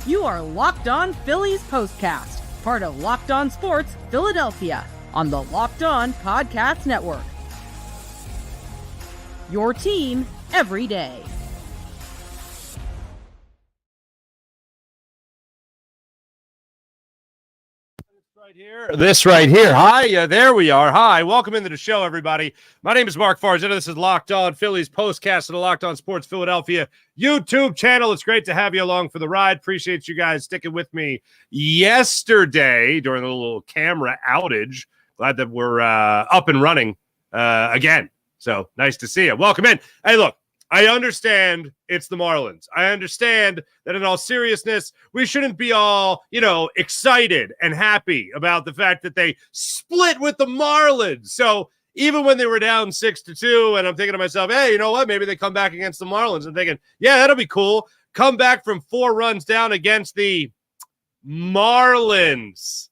You are Locked On Phillies Postcast, part of Locked On Sports Philadelphia, on the Locked On Podcast Network. Your team every day. This right here. Hi, there we are. Hi, welcome into the show, everybody. My name is Mark Farzetta. This is Locked On Phillies Postcast of the Locked On Sports Philadelphia YouTube channel. It's great to have you along for the ride. Appreciate you guys sticking with me yesterday during a little camera outage. Glad that we're up and running again. So nice to see you. Welcome in. Hey, look. I understand it's the Marlins. I understand that in all seriousness, we shouldn't be all, excited and happy about the fact that they split with the Marlins. So even when they were down 6-2, and I'm thinking to myself, hey, you know what? Maybe they come back against the Marlins. I'm thinking, yeah, that'll be cool. Come back from 4 runs down against the Marlins.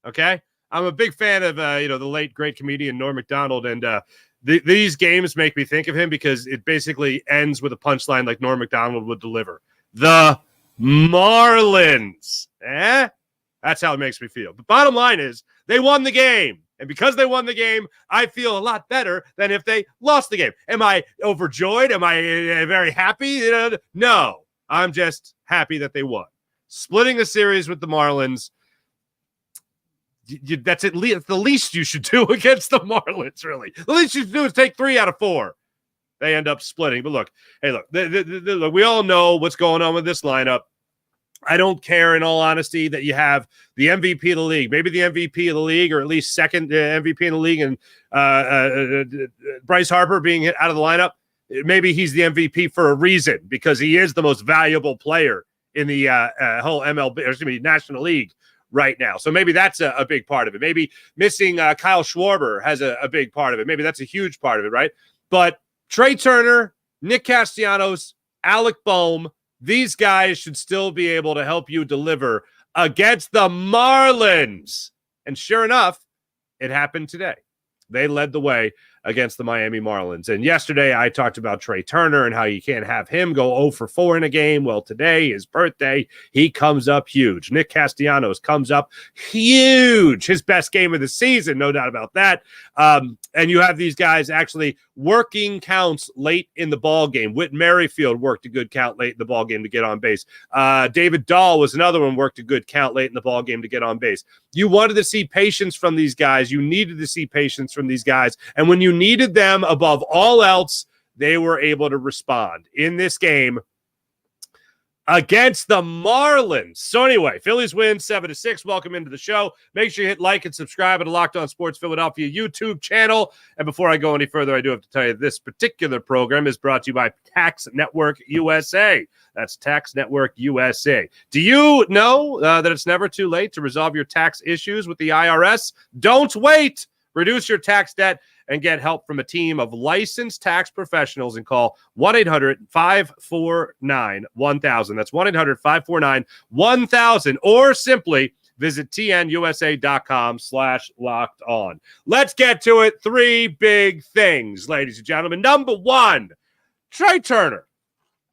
Okay? I'm a big fan of, the late, great comedian Norm Macdonald, and these games make me think of him because it basically ends with a punchline like Norm Macdonald would deliver. The Marlins. That's how it makes me feel. But bottom line is, they won the game. And because they won the game, I feel a lot better than if they lost the game. Am I overjoyed? Am I very happy? No. I'm just happy that they won. Splitting the series with the Marlins, that's at least the least you should do against the Marlins, really. The least you should do is take 3 out of 4. They end up splitting. But look, look, we all know what's going on with this lineup. I don't care, in all honesty, that you have the MVP of the league, maybe the MVP of the league, or at least second MVP in the league, and Bryce Harper being out of the lineup. Maybe he's the MVP for a reason, because he is the most valuable player in the whole National League right now. So maybe that's a big part of it. Maybe missing Kyle Schwarber has a big part of it. Maybe that's a huge part of it, right? But Trey Turner, Nick Castellanos, Alec Boehm, these guys should still be able to help you deliver against the Marlins. And sure enough, it happened today. They led the way against the Miami Marlins. And yesterday I talked about Trey Turner and how you can't have him go 0 for 4 in a game. Well, today, his birthday, he comes up huge. Nick Castellanos comes up huge. His best game of the season, no doubt about that. And you have these guys actually working counts late in the ball game. Whit Merrifield worked a good count late in the ball game to get on base. David Dahl was another one, worked a good count late in the ball game to get on base. You wanted to see patience from these guys. You needed to see patience from these guys. And when you needed them above all else, they were able to respond in this game against the Marlins. So anyway, Phillies win 7-6. Welcome into the show. Make sure you hit like and subscribe to the Locked On Sports Philadelphia YouTube channel. And before I go any further, I do have to tell you this particular program is brought to you by Tax Network USA. That's Tax Network USA. Do you know that it's never too late to resolve your tax issues with the IRS? Don't wait. Reduce your tax debt and get help from a team of licensed tax professionals and call 1-800-549-1000. That's 1-800-549-1000, or simply visit tnusa.com/locked on. Let's get to it. 3 big things, ladies and gentlemen. Number 1, Trey Turner.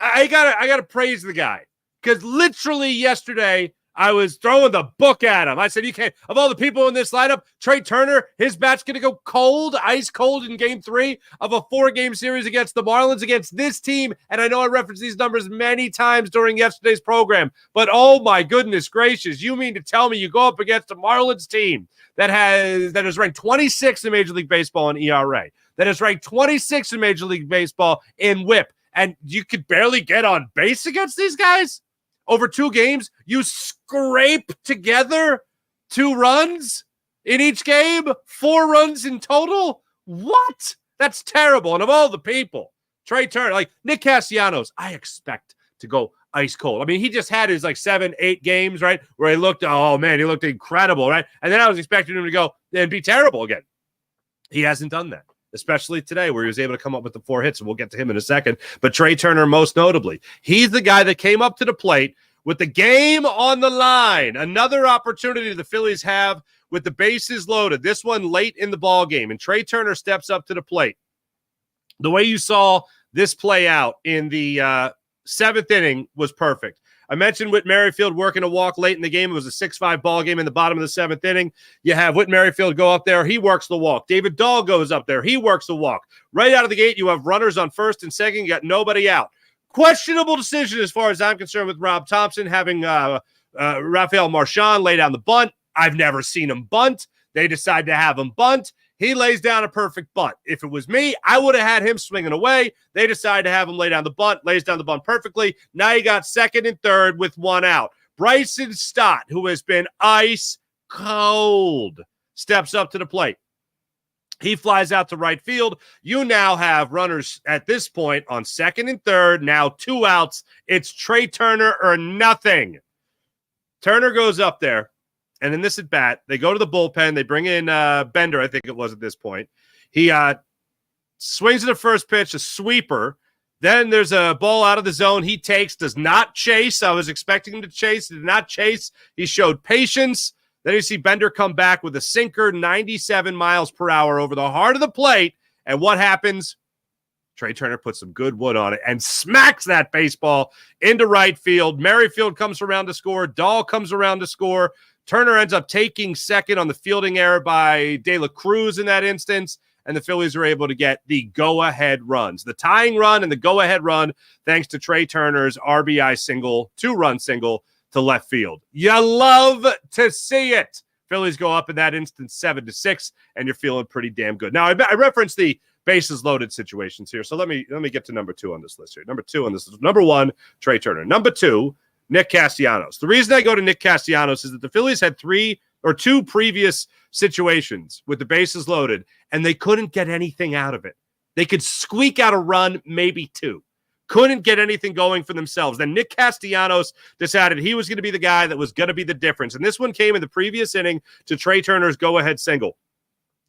I gotta praise the guy, because literally yesterday I was throwing the book at him. I said, you can't, of all the people in this lineup, Trey Turner, his bat's going to go cold, ice cold in game 3 of a 4-game series against the Marlins, against this team. And I know I referenced these numbers many times during yesterday's program, but oh my goodness gracious, you mean to tell me you go up against a Marlins team that is ranked 26th in Major League Baseball in ERA, that is ranked 26th in Major League Baseball in WHIP, and you could barely get on base against these guys? Over 2 games, you scrape together 2 runs in each game, 4 runs in total? What? That's terrible. And of all the people, Trey Turner, like Nick Castellanos, I expect to go ice cold. I mean, he just had his 7-8 games, right, where he looked, oh man, he looked incredible, right? And then I was expecting him to go and be terrible again. He hasn't done that, especially today where he was able to come up with the 4 hits, and we'll get to him in a second. But Trey Turner, most notably, he's the guy that came up to the plate with the game on the line. Another opportunity the Phillies have with the bases loaded, this one late in the ball game, and Trey Turner steps up to the plate. The way you saw this play out in the seventh inning was perfect. I mentioned Whit Merrifield working a walk late in the game. It was a 6-5 ball game in the bottom of the seventh inning. You have Whit Merrifield go up there. He works the walk. David Dahl goes up there. He works the walk. Right out of the gate, you have runners on first and second. You got nobody out. Questionable decision as far as I'm concerned with Rob Thompson having Rafael Marchand lay down the bunt. I've never seen him bunt. They decide to have him bunt. He lays down a perfect bunt. If it was me, I would have had him swinging away. They decide to have him lay down the bunt, lays down the bunt perfectly. Now you got second and third with one out. Bryson Stott, who has been ice cold, steps up to the plate. He flies out to right field. You now have runners at this point on second and third, now 2 outs. It's Trey Turner or nothing. Turner goes up there. And in this at bat, they go to the bullpen. They bring in Bender, I think it was at this point. He swings at the first pitch, a sweeper. Then there's a ball out of the zone. He takes, does not chase. I was expecting him to chase. He did not chase. He showed patience. Then you see Bender come back with a sinker, 97 miles per hour over the heart of the plate. And what happens? Trey Turner puts some good wood on it and smacks that baseball into right field. Merrifield comes around to score. Dahl comes around to score. Turner ends up taking second on the fielding error by De La Cruz in that instance, and the Phillies are able to get the go-ahead runs. The tying run and the go-ahead run thanks to Trey Turner's RBI single, 2-run single to left field. You love to see it. Phillies go up in that instance 7-6, and you're feeling pretty damn good. Now, I referenced the bases loaded situations here, so let me get to number 2 on this list here. Number 2 on this list. Number 1, Trey Turner. Number 2, Nick Castellanos. The reason I go to Nick Castellanos is that the Phillies had 2 previous situations with the bases loaded, and they couldn't get anything out of it. They could squeak out a run, maybe 2. Couldn't get anything going for themselves. Then Nick Castellanos decided he was going to be the guy that was going to be the difference. And this one came in the previous inning to Trey Turner's go-ahead single.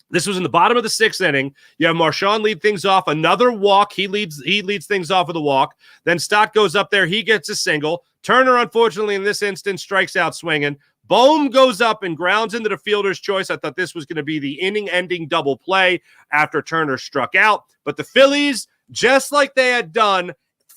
This was in the bottom of the 6th inning. You have Marchand lead things off. Another walk. He leads things off with a walk. Then Stott goes up there. He gets a single. Turner, unfortunately, in this instance, strikes out swinging. Bohm goes up and grounds into the fielder's choice. I thought this was going to be the inning-ending double play after Turner struck out. But the Phillies, just like they had done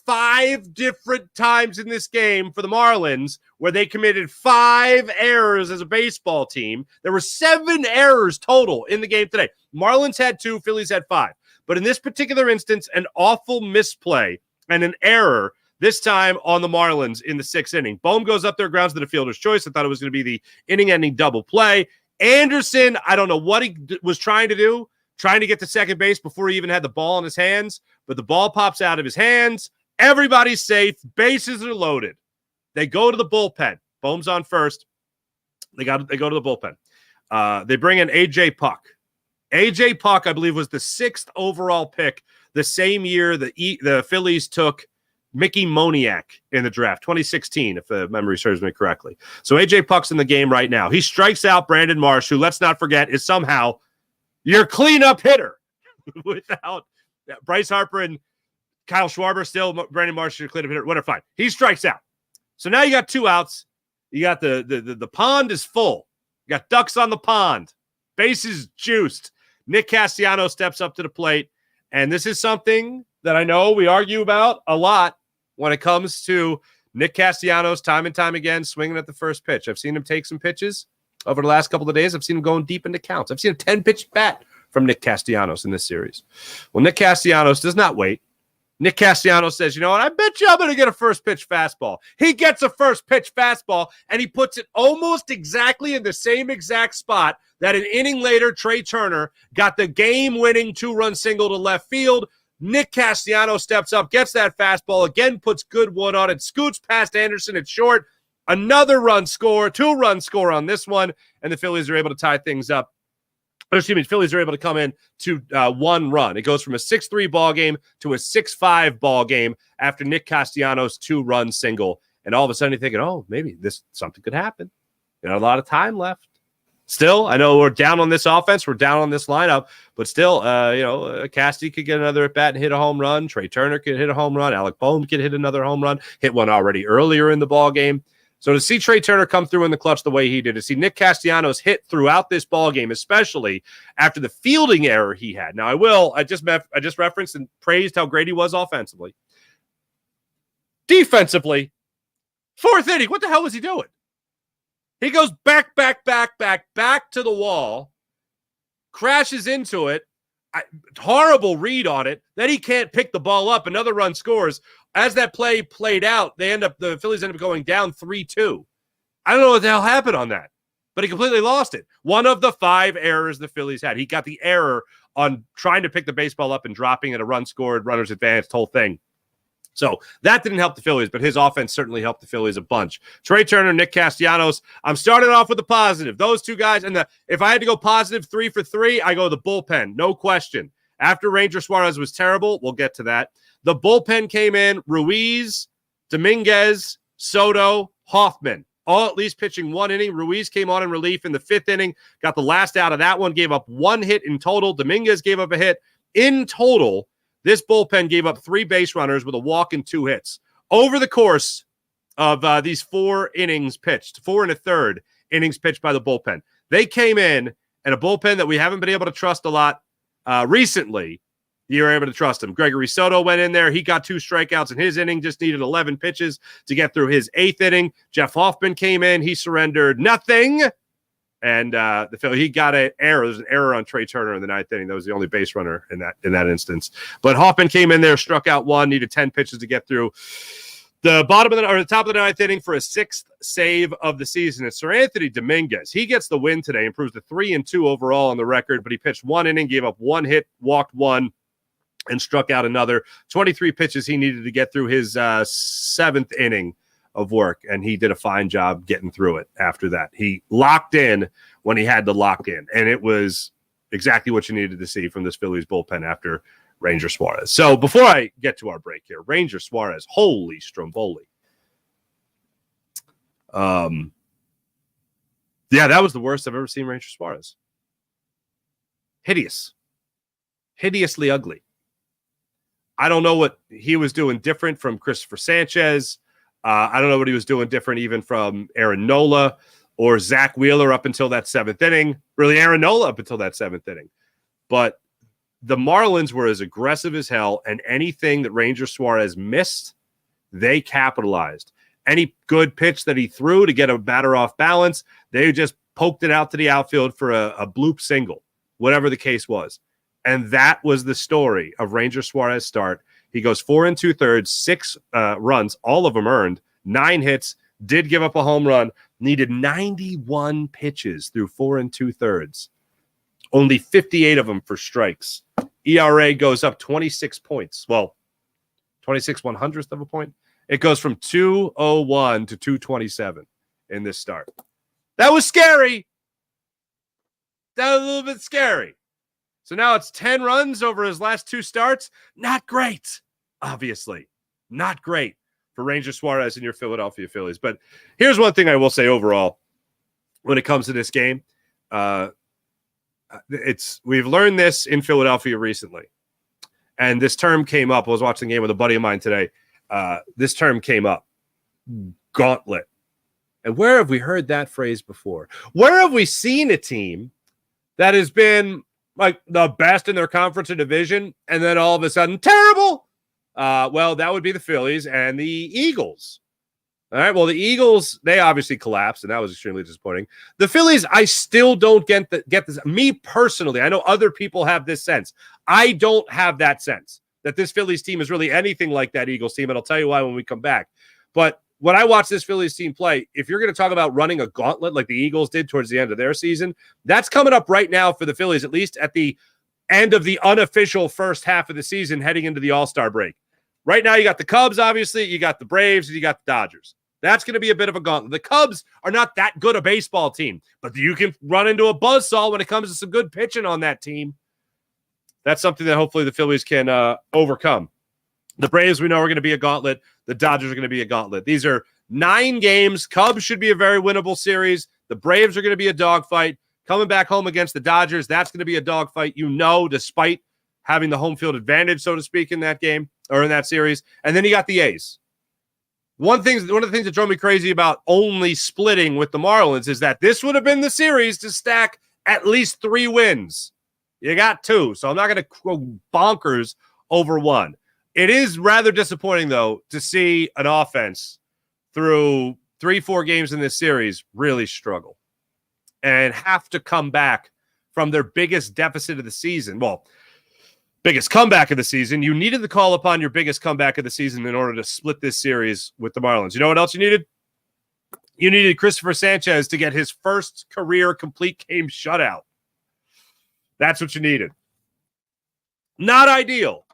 5 different times in this game for the Marlins, where they committed 5 errors as a baseball team. There were 7 errors total in the game today. Marlins had 2, Phillies had 5. But in this particular instance, an awful misplay and an error this time on the Marlins in the 6th inning. Bohm goes up there, grounds to the fielder's choice. I thought it was going to be the inning-ending double play. Anderson, I don't know what he was trying to do, trying to get to second base before he even had the ball in his hands, but the ball pops out of his hands. Everybody's safe. Bases are loaded. They go to the bullpen. Bohm's on first. They go to the bullpen. They bring in A.J. Puck. A.J. Puck, I believe, was the 6th overall pick the same year the Phillies took Mickey Moniak in the draft, 2016, if the memory serves me correctly. So A.J. Puck's in the game right now. He strikes out Brandon Marsh, who, let's not forget, is somehow your cleanup hitter without Bryce Harper and Kyle Schwarber. Still, Brandon Marsh is your cleanup hitter. Whatever, fine. He strikes out. So now you got 2 outs. You got the pond is full. You got ducks on the pond. Bases juiced. Nick Castellanos steps up to the plate. And this is something that I know we argue about a lot when it comes to Nick Castellanos time and time again swinging at the first pitch. I've seen him take some pitches over the last couple of days. I've seen him going deep into counts. I've seen a 10-pitch bat from Nick Castellanos in this series. Well, Nick Castellanos does not wait. Nick Castellanos says, you know what, I bet you I'm going to get a first-pitch fastball. He gets a first-pitch fastball, and he puts it almost exactly in the same exact spot that an inning later, Trey Turner got the game-winning 2-run single to left field. Nick Castellanos steps up, gets that fastball, again puts good wood on it, scoots past Anderson at short. Another 2-run score on this one, and the Phillies are able to tie things up. Phillies are able to come in to 1 run. It goes from a 6-3 ball game to a 6-5 ball game after Nick Castellanos' 2-run single. And all of a sudden you're thinking, oh, maybe something could happen. A lot of time left. Still, I know we're down on this offense. We're down on this lineup. But still, Casty could get another at-bat and hit a home run. Trey Turner could hit a home run. Alec Bohm could hit another home run. Hit one already earlier in the ball game. So to see Trey Turner come through in the clutch the way he did, to see Nick Castellanos hit throughout this ball game, especially after the fielding error he had. Now, I just referenced and praised how great he was offensively. Defensively, fourth inning, what the hell was he doing? He goes back to the wall, crashes into it. Horrible read on it. Then he can't pick the ball up. Another run scores. As that play played out, the Phillies end up going down 3-2. I don't know what the hell happened on that, but he completely lost it. One of the 5 errors the Phillies had. He got the error on trying to pick the baseball up and dropping it. A run scored, runners advanced, whole thing. So that didn't help the Phillies, but his offense certainly helped the Phillies a bunch. Trey Turner, Nick Castellanos. I'm starting off with the positive. Those 2 guys, and if I had to go positive 3 for 3, I go the bullpen, no question. After Ranger Suarez was terrible, we'll get to that. The bullpen came in, Ruiz, Domiguez, Soto, Hoffman, all at least pitching 1 inning. Ruiz came on in relief in the 5th inning, got the last out of that one, gave up 1 hit in total. Domiguez gave up a hit. In total, this bullpen gave up 3 base runners with a walk and 2 hits. Over the course of these 4 innings pitched, 4 1/3 innings pitched by the bullpen, they came in, and a bullpen that we haven't been able to trust a lot recently, you were able to trust him. Gregory Soto went in there. He got 2 strikeouts in his inning, just needed 11 pitches to get through his 8th inning. Jeff Hoffman came in. He surrendered nothing. And he got an error. There's an error on Trey Turner in the 9th inning. That was the only base runner in that instance. But Hoffman came in there, struck out 1, needed 10 pitches to get through the top of the 9th inning for a 6th save of the season. It's SerAnthony Domiguez. He gets the win today, improves to 3-2 overall on the record, but he pitched 1 inning, gave up 1 hit, walked 1, and struck out another. 23 pitches he needed to get through his 7th inning of work, and he did a fine job getting through it after that. He locked in when he had to lock in, and it was exactly what you needed to see from this Phillies bullpen after Ranger Suarez. So before I get to our break here, Ranger Suarez, holy Stromboli. Yeah, that was the worst I've ever seen Ranger Suarez. Hideous. Hideously ugly. I don't know what he was doing different from Christopher Sanchez. I don't know what he was doing different even from Aaron Nola or Zach Wheeler up until that 7th inning. Really, Aaron Nola up until that 7th inning. But the Marlins were as aggressive as hell, and anything that Ranger Suarez missed, they capitalized. Any good pitch that he threw to get a batter off balance, they just poked it out to the outfield for a bloop single, whatever the case was. And that was the story of Ranger Suarez start. He goes 4 2/3, 6 runs, all of them earned, 9 hits, did give up a home run, needed 91 pitches through 4 2/3. Only 58 of them for strikes. ERA goes up 26 points. Well, 26 100th of a point. It goes from 201 to 227 in this start. That was scary. That was a little bit scary. So now it's 10 runs over his last 2 starts. Not great, obviously. Not great for Ranger Suarez and your Philadelphia Phillies. But here's one thing I will say overall when it comes to this game. We've learned this in Philadelphia recently. And this term came up. I was watching the game with a buddy of mine today. This term came up. Gauntlet. And where have we heard that phrase before? Where have we seen a team that has been like the best in their conference or division, and then all of a sudden, terrible? Well, that would be the Phillies and the Eagles. All right, well, the Eagles, they obviously collapsed, and that was extremely disappointing. The Phillies, I still don't get this. Me personally, I know other people have this sense. I don't have that sense that this Phillies team is really anything like that Eagles team, and I'll tell you why when we come back. But when I watch this Phillies team play, if you're going to talk about running a gauntlet like the Eagles did towards the end of their season, that's coming up right now for the Phillies, at least at the end of the unofficial first half of the season heading into the All-Star break. Right now, you got the Cubs, obviously. You got the Braves, and you got the Dodgers. That's going to be a bit of a gauntlet. The Cubs are not that good a baseball team, but you can run into a buzzsaw when it comes to some good pitching on that team. That's something that hopefully the Phillies can overcome. The Braves, we know, are going to be a gauntlet. The Dodgers are going to be a gauntlet. These are 9 games. Cubs should be a very winnable series. The Braves are going to be a dogfight. Coming back home against the Dodgers, that's going to be a dogfight, despite having the home field advantage, so to speak, in that game or in that series. And then you got the A's. One of the things that drove me crazy about only splitting with the Marlins is that this would have been the series to stack at least 3 wins. You got 2, so I'm not going to go bonkers over 1. It is rather disappointing, though, to see an offense through 3-4 games in this series really struggle and have to come back from their biggest deficit of the season. Well, biggest comeback of the season. You needed to call upon your biggest comeback of the season in order to split this series with the Marlins. You know what else you needed? You needed Christopher Sanchez to get his first career complete game shutout. That's what you needed. Not ideal,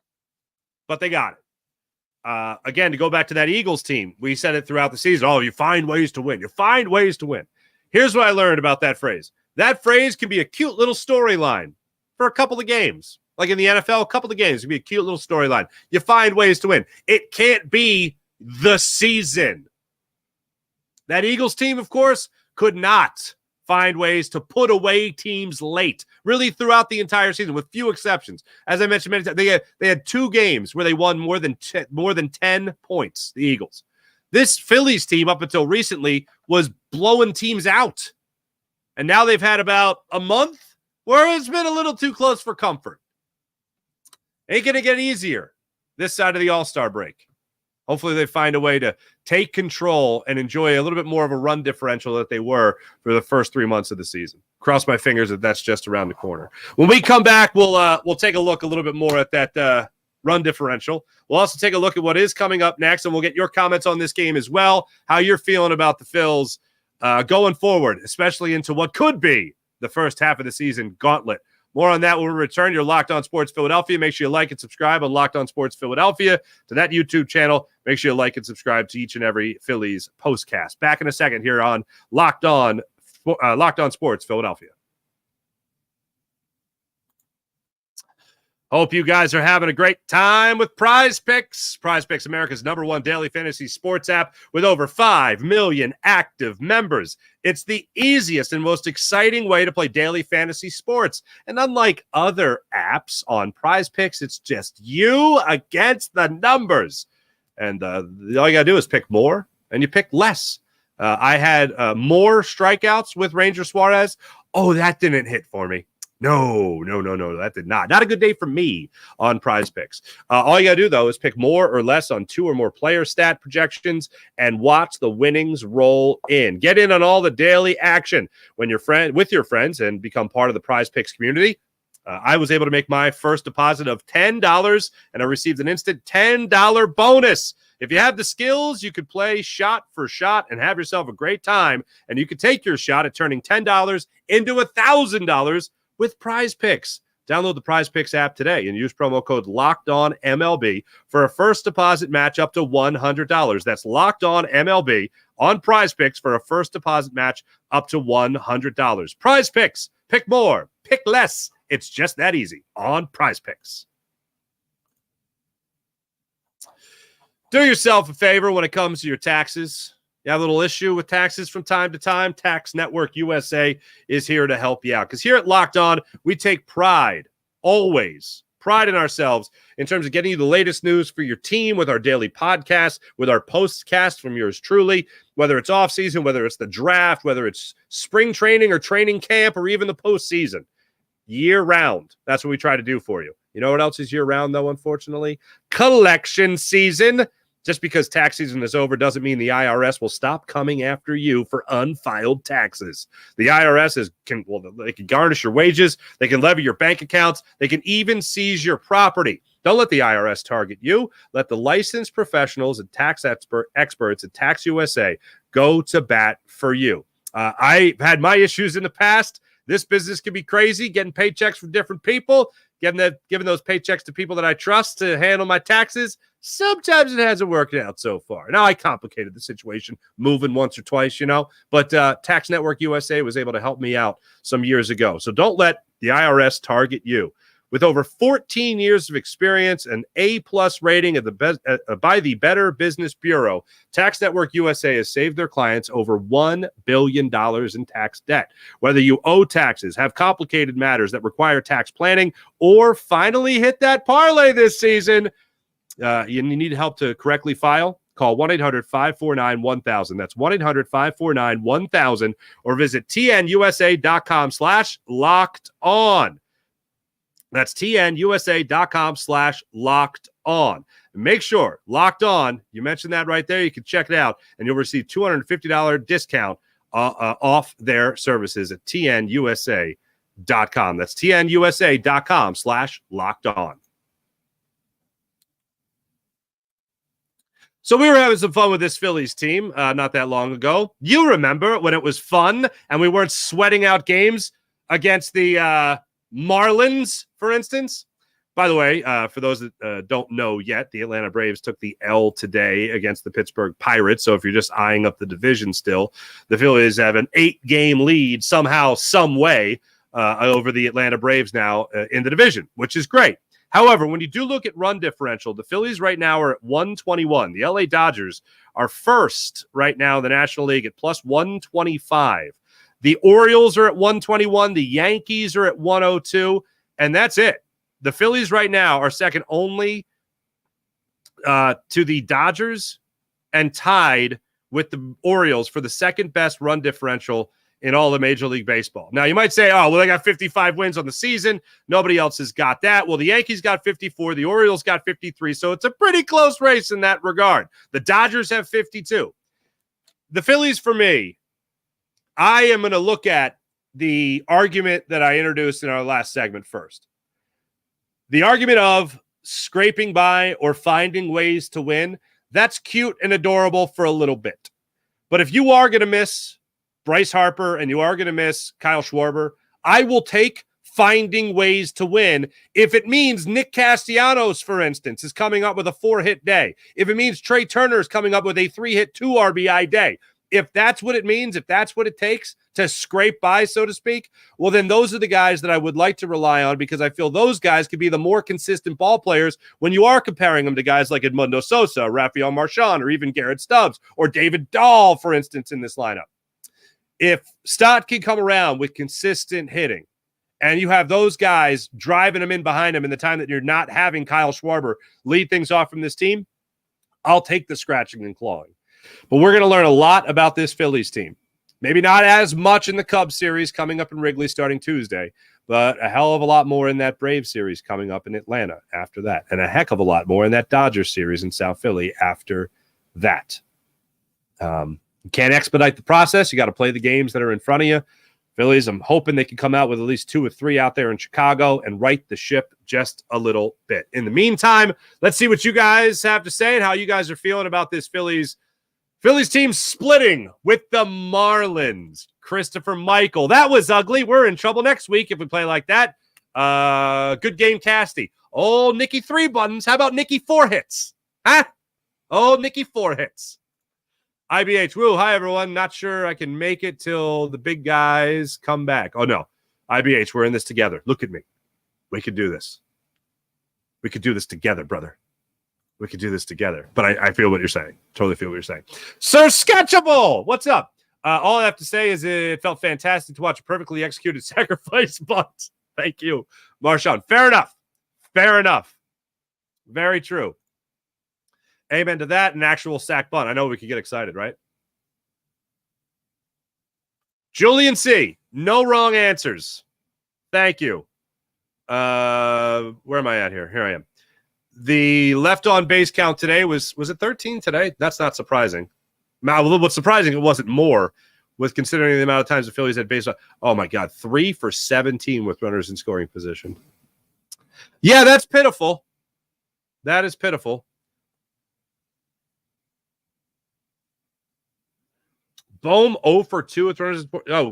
but they got it. Again, to go back to that Eagles team, we said it throughout the season. Oh, you find ways to win. You find ways to win. Here's what I learned about that phrase. That phrase can be a cute little storyline for a couple of games. Like in the NFL, a couple of games can be a cute little storyline. You find ways to win. It can't be the season. That Eagles team, of course, could not find ways to put away teams late, really throughout the entire season, with few exceptions. As I mentioned many times, they had 2 games where they won more than 10 points, the Eagles. This Phillies team, up until recently, was blowing teams out. And now they've had about a month where it's been a little too close for comfort. Ain't going to get easier this side of the All-Star break. Hopefully they find a way to take control and enjoy a little bit more of a run differential that they were for the first 3 months of the season. Cross my fingers that that's just around the corner. When we come back, we'll take a look a little bit more at that run differential. We'll also take a look at what is coming up next, and we'll get your comments on this game as well, how you're feeling about the Phils going forward, especially into what could be the first half of the season gauntlet. More on that when we return. You're Locked On Sports Philadelphia. Make sure you like and subscribe on Locked On Sports Philadelphia to that YouTube channel. Make sure you like and subscribe to each and every Phillies postcast. Back in a second here on Locked On Sports Philadelphia. Hope you guys are having a great time with Prize Picks. Prize Picks, America's #1 daily fantasy sports app with over 5 million active members. It's the easiest and most exciting way to play daily fantasy sports. And unlike other apps on Prize Picks, it's just you against the numbers. And all you got to do is pick more, and you pick less. I had more strikeouts with Ranger Suarez. Oh, that didn't hit for me. No, that did not. Not a good day for me on Prize Picks. All you got to do, though, is pick more or less on 2 or more player stat projections and watch the winnings roll in. Get in on all the daily action when with your friends and become part of the Prize Picks community. I was able to make my first deposit of $10, and I received an instant $10 bonus. If you have the skills, you could play shot for shot and have yourself a great time, and you could take your shot at turning $10 into $1,000 with Prize Picks. Download the Prize Picks app today and use promo code LOCKEDONMLB for a first deposit match up to $100. That's Locked On MLB on Prize Picks for a first deposit match up to $100. Prize Picks. Pick more. Pick less. It's just that easy on Prize Picks. Do yourself a favor when it comes to your taxes. You have a little issue with taxes from time to time, Tax Network USA is here to help you out. Because here at Locked On, we take pride, always pride in ourselves in terms of getting you the latest news for your team with our daily podcast, with our postcast from yours truly, whether it's off season, whether it's the draft, whether it's spring training or training camp, or even the postseason. Year round. That's what we try to do for you. You know what else is year round, though, unfortunately? Collection season. Just because tax season is over doesn't mean the IRS will stop coming after you for unfiled taxes. The IRS they can garnish your wages, they can levy your bank accounts, they can even seize your property. Don't let the IRS target you. Let the licensed professionals and tax experts at Tax USA go to bat for you. I've had my issues in the past. This business can be crazy, getting paychecks from different people, giving those paychecks to people that I trust to handle my taxes. Sometimes it hasn't worked out so far. Now, I complicated the situation moving once or twice, but Tax Network USA was able to help me out some years ago. So don't let the IRS target you. With over 14 years of experience and A-plus rating by the Better Business Bureau, Tax Network USA has saved their clients over $1 billion in tax debt. Whether you owe taxes, have complicated matters that require tax planning, or finally hit that parlay this season, you need help to correctly file, call 1-800-549-1000. That's 1-800-549-1000, or visit tnusa.com/locked-on. That's tnusa.com/locked-on. Make sure, Locked On, you mentioned that right there. You can check it out, and you'll receive $250 discount off their services at tnusa.com. That's tnusa.com/lockedon. So we were having some fun with this Phillies team not that long ago. You remember when it was fun and we weren't sweating out games against the Marlins, for instance? By the way, for those that don't know yet, the Atlanta Braves took the L today against the Pittsburgh Pirates. So if you're just eyeing up the division still, the Phillies have an 8-game lead somehow, some way over the Atlanta Braves now in the division, which is great. However, when you do look at run differential, the Phillies right now are at 121. The LA Dodgers are first right now in the National League at plus 125. The Orioles are at 121. The Yankees are at 102. And that's it. The Phillies right now are second only to the Dodgers and tied with the Orioles for the second best run differential in all of Major League Baseball. Now, you might say, oh, well, they got 55 wins on the season. Nobody else has got that. Well, the Yankees got 54. The Orioles got 53. So it's a pretty close race in that regard. The Dodgers have 52. The Phillies, for me, I am going to look at the argument that I introduced in our last segment first. The argument of scraping by or finding ways to win, that's cute and adorable for a little bit. But if you are going to miss Bryce Harper and you are going to miss Kyle Schwarber, I will take finding ways to win if it means Nick Castellanos, for instance, is coming up with a 4-hit day. If it means Trey Turner is coming up with a 3-hit 2 RBI day. If that's what it means, if that's what it takes to scrape by, so to speak, well, then those are the guys that I would like to rely on because I feel those guys could be the more consistent ball players when you are comparing them to guys like Edmundo Sosa, Rafael Marchand, or even Garrett Stubbs, or David Dahl, for instance, in this lineup. If Stott can come around with consistent hitting and you have those guys driving them in behind him in the time that you're not having Kyle Schwarber lead things off from this team, I'll take the scratching and clawing. But we're going to learn a lot about this Phillies team. Maybe not as much in the Cubs series coming up in Wrigley starting Tuesday, but a hell of a lot more in that Braves series coming up in Atlanta after that, and a heck of a lot more in that Dodgers series in South Philly after that. You can't expedite the process. You got to play the games that are in front of you. Phillies, I'm hoping they can come out with at least 2 or 3 out there in Chicago and right the ship just a little bit. In the meantime, let's see what you guys have to say and how you guys are feeling about this Phillies team splitting with the Marlins. Christopher Michael, that was ugly. We're in trouble next week if we play like that. Good game, Casty. Oh, Nicky 3 buttons. How about Nicky 4 hits? Huh? Oh, Nicky 4 hits. IBH, woo, hi, everyone. Not sure I can make it till the big guys come back. Oh, no. IBH, we're in this together. Look at me. We could do this. We could do this together, brother. We could do this together. But I feel what you're saying. Totally feel what you're saying. Sir Sketchable, what's up? All I have to say is it felt fantastic to watch a perfectly executed sacrifice bunt. Thank you, Marchand. Fair enough. Fair enough. Very true. Amen to that. An actual sack bunt. I know we could get excited, right? Julian C. No wrong answers. Thank you. Where am I at here? Here I am. The left on base count today was it 13 today? That's not surprising. Now, what's surprising, it wasn't more with considering the amount of times the Phillies had base on. Oh my God, 3 for 17 with runners in scoring position. Yeah, that's pitiful. That is pitiful. Bohm 0 for 2 with runners.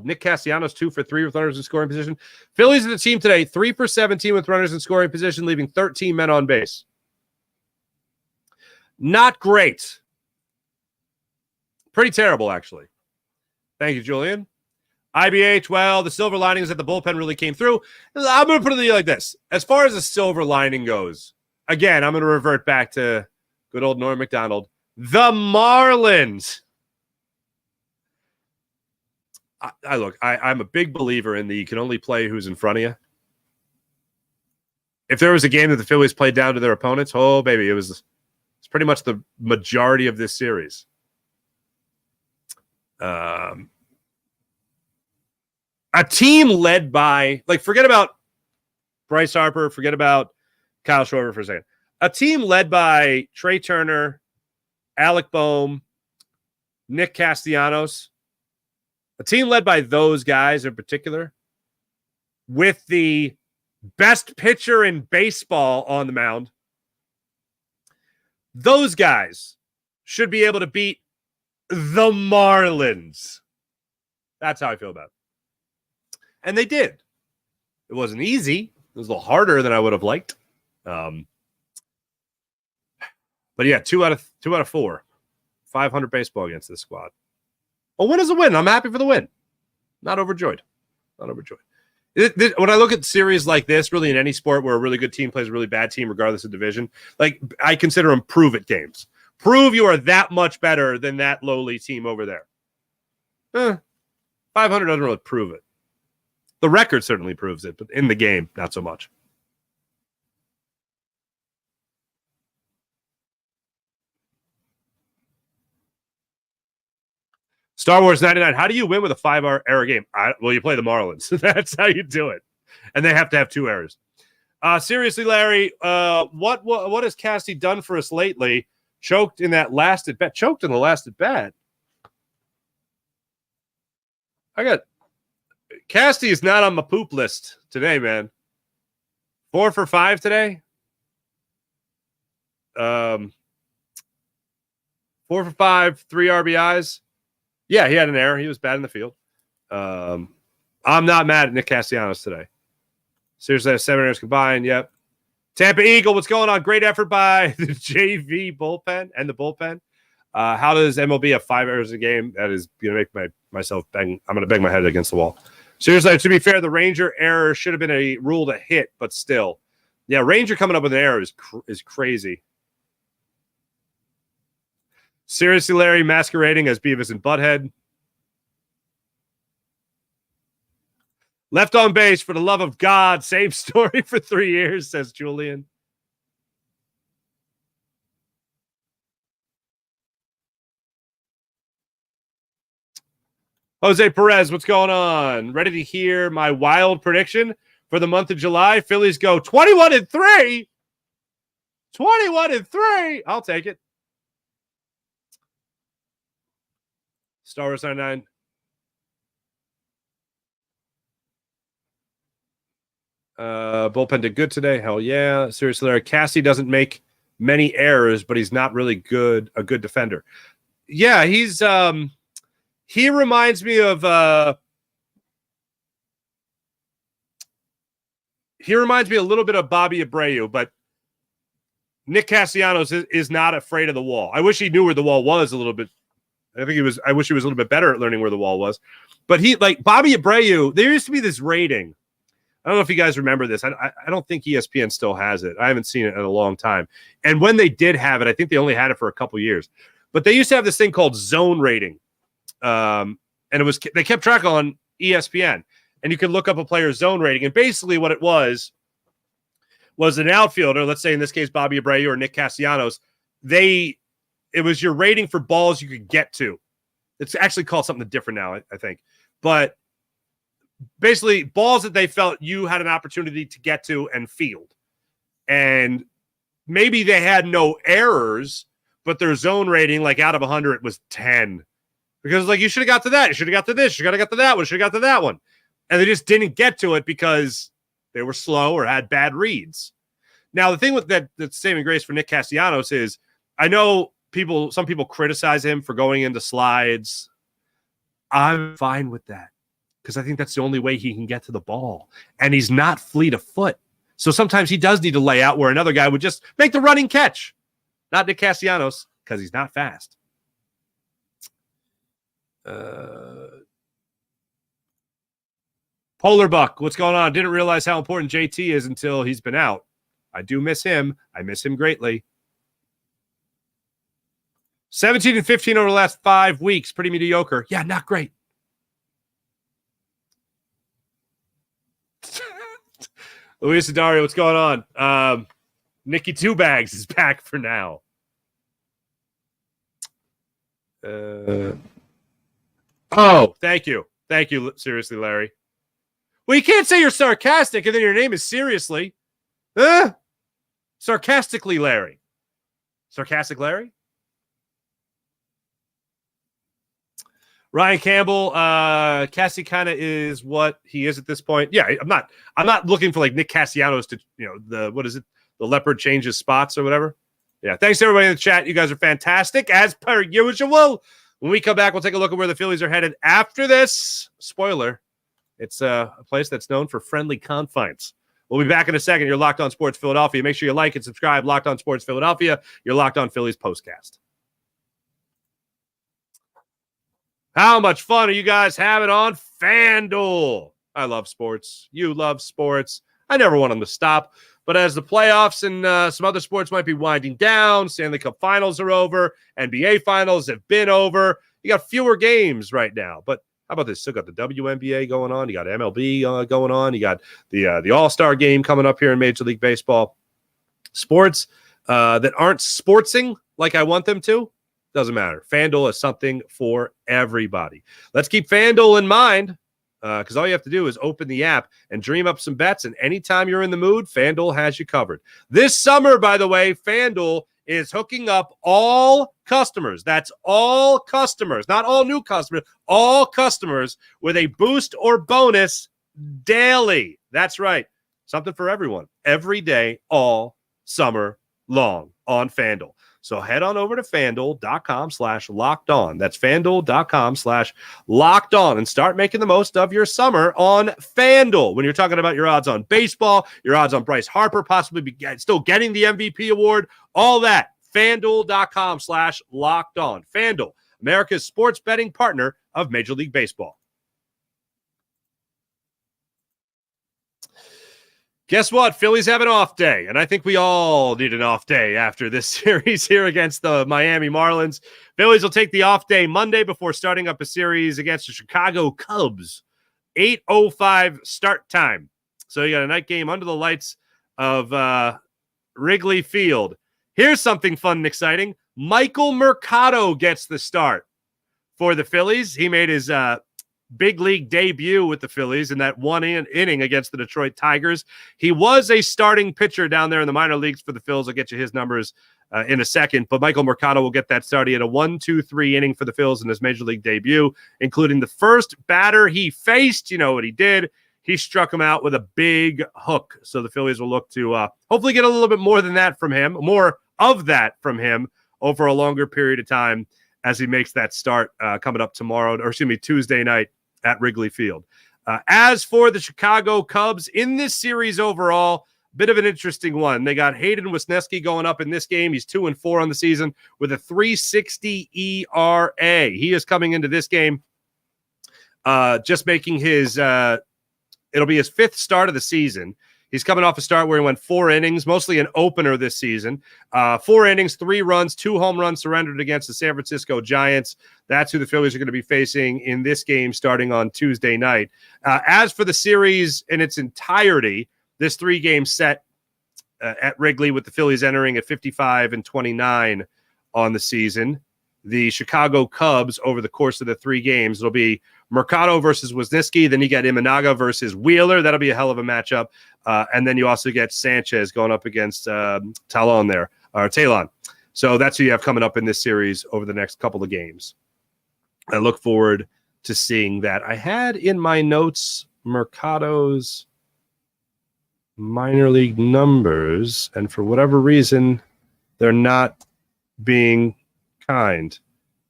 Nick Castellanos 2 for 3 with runners in scoring position. Phillies are the team today, 3 for 17 with runners in scoring position, leaving 13 men on base. Not great. Pretty terrible, actually. Thank you, Julian. IBH, well, the silver lining is that the bullpen really came through. I'm going to put it like this. As far as the silver lining goes, again, I'm going to revert back to good old Norm Macdonald. The Marlins. I'm a big believer in the you can only play who's in front of you. If there was a game that the Phillies played down to their opponents, oh, baby, it's pretty much the majority of this series. A team led by, forget about Bryce Harper, forget about Kyle Schwarber for a second. A team led by Trey Turner, Alec Boehm, Nick Castellanos, a team led by those guys in particular, with the best pitcher in baseball on the mound, those guys should be able to beat the Marlins. That's how I feel about it. And they did. It wasn't easy. It was a little harder than I would have liked. But yeah, 2 out of 4. 500 baseball against this squad. A win is a win. I'm happy for the win. Not overjoyed. When I look at series like this, really in any sport where a really good team plays a really bad team, regardless of division, like I consider them prove-it games. Prove you are that much better than that lowly team over there. 500 doesn't really prove it. The record certainly proves it, but in the game, not so much. Star Wars 99, how do you win with a 5-error game? Well, you play the Marlins. That's how you do it. And they have to have 2 errors. Seriously, Larry, what has Cassie done for us lately? Choked in the last at bat. Cassie is not on my poop list today, man. 4 for 5 today. 4 for 5, 3 RBIs. Yeah, he had an error. He was bad in the field. I'm not mad at Nick Castellanos today. Seriously, I have 7 errors combined. Yep. Tampa Eagle, what's going on? Great effort by the JV bullpen and the bullpen. How does MLB have 5 errors a game? That is going to make myself bang. I'm going to bang my head against the wall. Seriously, to be fair, the Ranger error should have been a rule to hit, but still. Yeah, Ranger coming up with an error is crazy. Seriously, Larry, masquerading as Beavis and Butthead. Left on base, for the love of God. Same story for 3 years, says Julian. Jose Perez, what's going on? Ready to hear my wild prediction for the month of July? Phillies go 21-3. 21-3. I'll take it. Star Wars 99. Bullpen did good today. Hell yeah. Seriously, Larry, Cassie doesn't make many errors, but he's not really a good defender. Yeah, he reminds me of he reminds me a little bit of Bobby Abreu, but Nick Castellanos is not afraid of the wall. I wish he knew where the wall was a little bit. I wish he was a little bit better at learning where the wall was. But like Bobby Abreu, there used to be this rating. I don't know if you guys remember this. I don't think ESPN still has it. I haven't seen it in a long time. And when they did have it, I think they only had it for a couple years. But they used to have this thing called zone rating. And they kept track on ESPN. And you could look up a player's zone rating. And basically what it was an outfielder, let's say in this case Bobby Abreu or Nick Castellanos, it was your rating for balls you could get to. It's actually called something different now, I think. But basically balls that they felt you had an opportunity to get to and field. And maybe they had no errors, but their zone rating, like out of 100, was 10. Because like you should have got to that. You should have got to this. You should have got to that one. You should have got to that one. And they just didn't get to it because they were slow or had bad reads. Now, the thing with that's saving grace for Nick Castellanos is I know some people criticize him for going into slides. I'm fine with that because I think that's the only way he can get to the ball. And he's not fleet of foot. So sometimes he does need to lay out where another guy would just make the running catch. Not Nick Castellanos because he's not fast. Polar Buck, what's going on? Didn't realize how important JT is until he's been out. I do miss him. I miss him greatly. 17-15 over the last 5 weeks. Pretty mediocre. Yeah, not great. Luis Dario, what's going on? Nikki Two Bags is back for now. Oh, thank you. Thank you, seriously, Larry. Well, you can't say you're sarcastic and then your name is seriously. Sarcastically Larry. Sarcastic Larry? Ryan Campbell, Cassie kind of is what he is at this point. Yeah, I'm not looking for like Nick Castellanos to, the leopard changes spots or whatever. Yeah, thanks to everybody in the chat. You guys are fantastic, as per usual. When we come back, we'll take a look at where the Phillies are headed after this. Spoiler, it's a place that's known for friendly confines. We'll be back in a second. You're Locked On Sports Philadelphia. Make sure you like and subscribe. Locked On Sports Philadelphia. You're Locked On Phillies postcast. How much fun are you guys having on FanDuel? I love sports. You love sports. I never want them to stop. But as the playoffs and some other sports might be winding down, Stanley Cup finals are over, NBA finals have been over. You got fewer games right now. But how about this? Still got the WNBA going on. You got MLB going on. You got the All-Star game coming up here in Major League Baseball. Sports that aren't sportsing like I want them to, doesn't matter. FanDuel is something for everybody. Let's keep FanDuel in mind because all you have to do is open the app and dream up some bets. And anytime you're in the mood, FanDuel has you covered. This summer, by the way, FanDuel is hooking up all customers. That's all customers, not all new customers, all customers with a boost or bonus daily. That's right. Something for everyone. Every day, all summer long on FanDuel. So head on over to FanDuel.com/LockedOn. That's FanDuel.com/LockedOn and start making the most of your summer on FanDuel. When you're talking about your odds on baseball, your odds on Bryce Harper possibly still getting the MVP award, all that. FanDuel.com/LockedOn. FanDuel, America's sports betting partner of Major League Baseball. Guess what? Phillies have an off day, and I think we all need an off day after this series here against the Miami Marlins. Phillies will take the off day Monday before starting up a series against the Chicago Cubs. 8:05 start time. So you got a night game under the lights of Wrigley Field. Here's something fun and exciting. Michael Mercado gets the start for the Phillies. He made his big league debut with the Phillies in that one inning against the Detroit Tigers. He was a starting pitcher down there in the minor leagues for the Phils. I'll get you his numbers in a second, but Michael Mercado will get that start. He had a 1-2-3 inning for the Phils in his major league debut, including the first batter he faced. You know what he did? He struck him out with a big hook. So the Phillies will look to hopefully get a little bit more than that from him, more of that from him over a longer period of time as he makes that start coming up Tuesday night at Wrigley Field. As for the Chicago Cubs, in this series overall, bit of an interesting one. They got Hayden Wesneski going up in this game. He's 2-4 on the season with a 3.60 ERA. He is coming into this game just making his it'll be his fifth start of the season. He's coming off a start where he went 4 innings, mostly an opener this season. 4 innings, 3 runs, 2 home runs surrendered against the San Francisco Giants. That's who the Phillies are going to be facing in this game starting on Tuesday night. As for the series in its entirety, this 3-game set at Wrigley with the Phillies entering at 55-29 on the season. The Chicago Cubs over the course of the 3 games, it'll be Mercado versus Wesneski. Then you get Imanaga versus Wheeler. That'll be a hell of a matchup. And then you also get Sanchez going up against Talon. So that's who you have coming up in this series over the next couple of games. I look forward to seeing that. I had in my notes Mercado's minor league numbers, and for whatever reason, they're not being kind.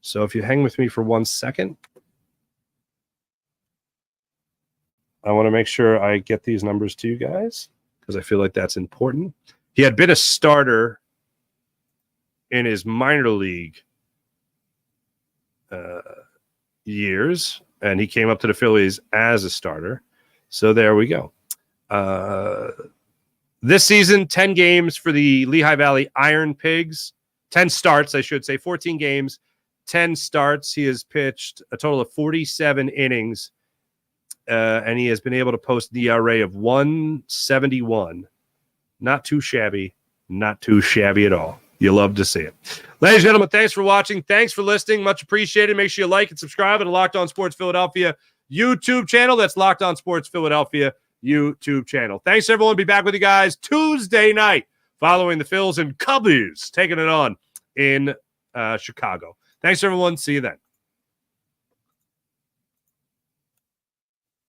So if you hang with me for 1 second, I want to make sure I get these numbers to you guys because I feel like that's important. He had been a starter in his minor league years, and he came up to the Phillies as a starter. So there we go. This season, 10 games for the Lehigh Valley Iron Pigs. 10 starts, I should say. 14 games, 10 starts. He has pitched a total of 47 innings, and he has been able to post the ERA of 1.71. Not too shabby. Not too shabby at all. You love to see it. Ladies and gentlemen, thanks for watching. Thanks for listening. Much appreciated. Make sure you like and subscribe to the Locked On Sports Philadelphia YouTube channel. That's Locked On Sports Philadelphia YouTube channel. Thanks, everyone. Be back with you guys Tuesday night following the Phils and Cubbies taking it on in Chicago. Thanks, everyone. See you then.